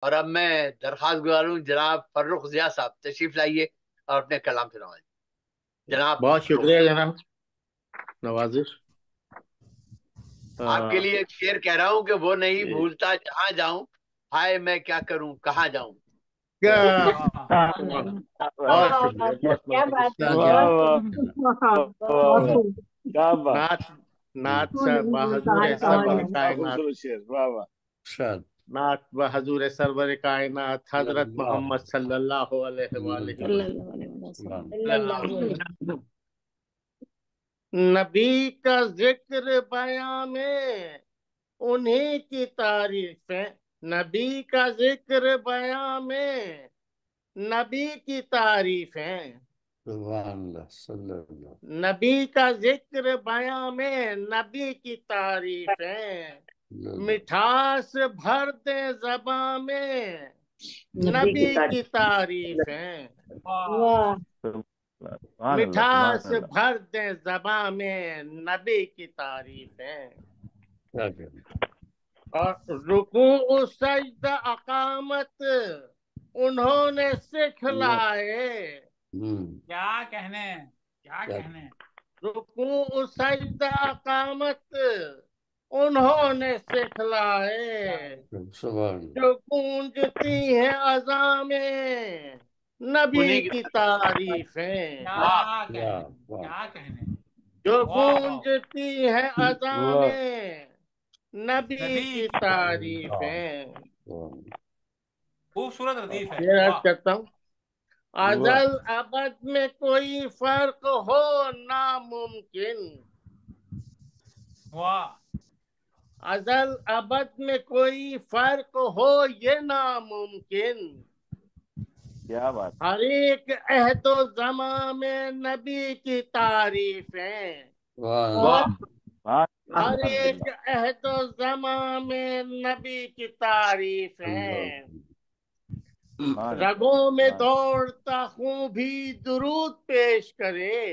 اور اب میں درخواست گزار ہوں جناب فرخ ضیاء صاحب تشریف لائیے اور اپنے کلام سے نوازیے جناب بہت فرخ۔ شکریہ جناب، نوازش۔ آپ کے لیے ایک شعر کہہ رہا ہوں کہ وہ نہیں بھولتا جہاں جاؤں، ہائے میں کیا کروں کہاں جاؤں۔ بہت شکریہ، بہت کیا بہت بات ہے، شکریہ۔ بہت خوب۔ کیا بات، نعت نعت کون سر نہیں بولتا بحضور ہے سرور کہاں کیا کائنات، خوبصورت شعر، واہ واہ۔ نعت بحضور سرور کائنات حضرت محمد صلی اللہ علیہ وآلہ صلی وسلم۔ اللہ علیہ وسلم، صلی اللہ علیہ وسلم۔ نبی کا ذکر بیان میں انہی کی تعریفیں، نبی کا ذکر بیان میں نبی کی تعریفیں، نبی کا ذکر بیان میں نبی کی تعریفیں، مٹھاس بھر دے زباں میں نبی کی تعریفیں، واہ، مٹھاس بھر دے زباں میں نبی کی تعریفیں، اور رکوع سجدہ اقامت انہوں نے سکھلائے، کیا کہنے، کیا کہنے۔ رکوع سجدہ اقامت انہوں نے سکھلائے، جو گونجتی ہیں اذان میں نبی کی تعریفیں، کیا کہنے، کیا کہنے۔ جو واہ، گونجتی ہیں اذان میں نبی کی تعریفیں۔ خوبصورت ردیف ہے، یہ عرض واہ۔ کرتا ہوں، ازل ابد میں کوئی فرق ہو ناممکن، واہ، ازل ابد میں کوئی فرق ہو یہ ناممکن، کیا بات، ہر ایک عہد و زمان میں نبی کی تعریفیں، ہر ایک عہد و زمان میں نبی کی تعریفیں، رگوں میں دوڑتا خون بھی درود پیش کرے،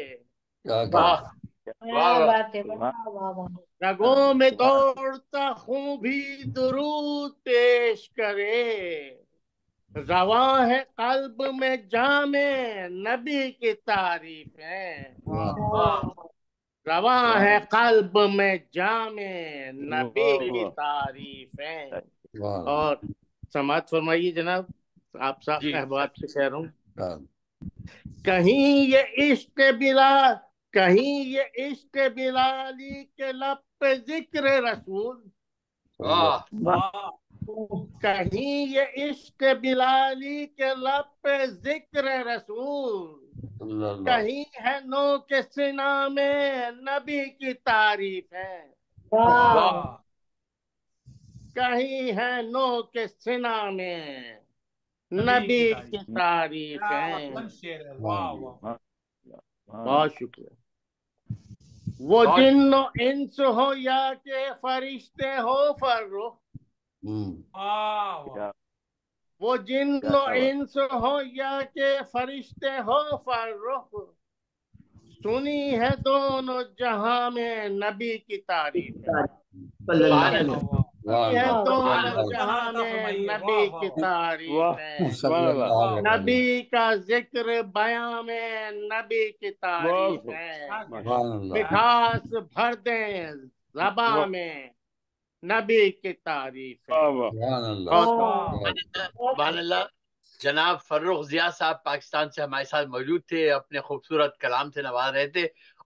واہ کیا بات ہے، واہ واہ واہ۔ رگوں میں دوڑتا خون بھی درود پیش کرے، رواں ہے قلب میں جام نبی کی تعریفیں، رواں ہے قلب میں جام نبی کی تعریفیں۔ اور سماعت فرمائیے جناب، آپ صاحب جی احباب سے کہہ رہا ہوں، کہیں یہ عشق بلا، کہیں یہ عشق بلالی کے لب پہ ذکر رسول، واہ واہ، کہیں یہ عشق بلالی کے لب پہ ذکر رسول، کہیں ہے نو کے سنا میں نبی کی تعریف ہے، واہ، واہ، کہیں ہے نو کے سنا میں نبی کی تعریف کیا ہے۔ بلند شعر ہے، واہ واہ۔ بہت شکریہ۔ وہ جن و انس ہو یا کہ فرشتے ہو فرخ، واہ واہ، وہ جن و انس ہو یا کہ فرشتے ہو فرخ، سنی ہے دونوں جہاں میں نبی کی تعریف ہے، سبحان اللہ۔ سنی ہے دونوں سبحان جہاں عطا میں فرمائیے، نبی واہ کی واہ تعریف ہے، نبی کا ذکر بیان میں نبی کی تعریف ہے، مٹھاس بھر دیں زباں میں نبی کی تعریف ہے۔ سبحان اللہ۔ جناب فرخ ضیاء صاحب پاکستان سے ہمارے ساتھ موجود تھے، اپنے خوبصورت کلام سے نواز رہے تھے،